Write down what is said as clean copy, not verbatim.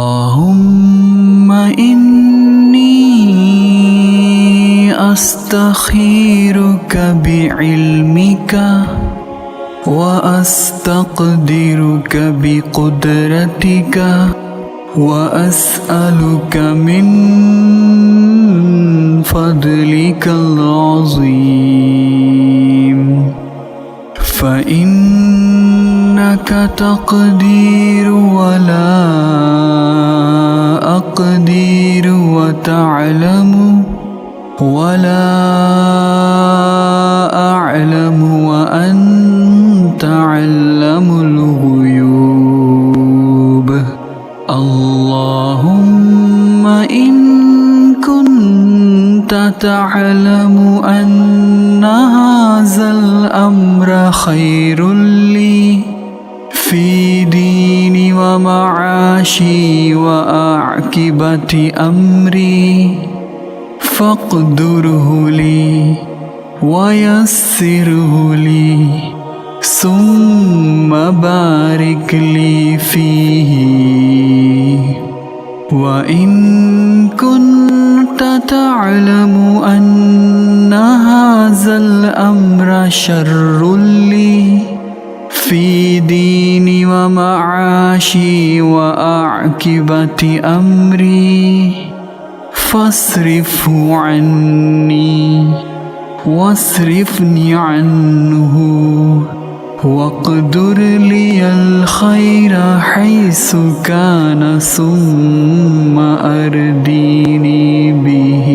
اللهم إني أستخيرك بعلمك وأستقدرك بقدرتك وأسألك من فضلك العظيم فإنك تقدر ولا أقدر وتعلم ولا أعلم وأنت علم الغيوب. اللهم إن كنت تعلم أن هذا الأمر خير لي في ديني ومعاشي وعاقبة أمري فاقدره لي ويسره لي ثم بارك لي فيه. وإن كنت تعلم أن هذا الأمر شر لي في ديني ومعاشي وعاقبة أمري فاصرفه عني واصرفني عنه واقدر لي الخير حيث كان ثم أرديني به.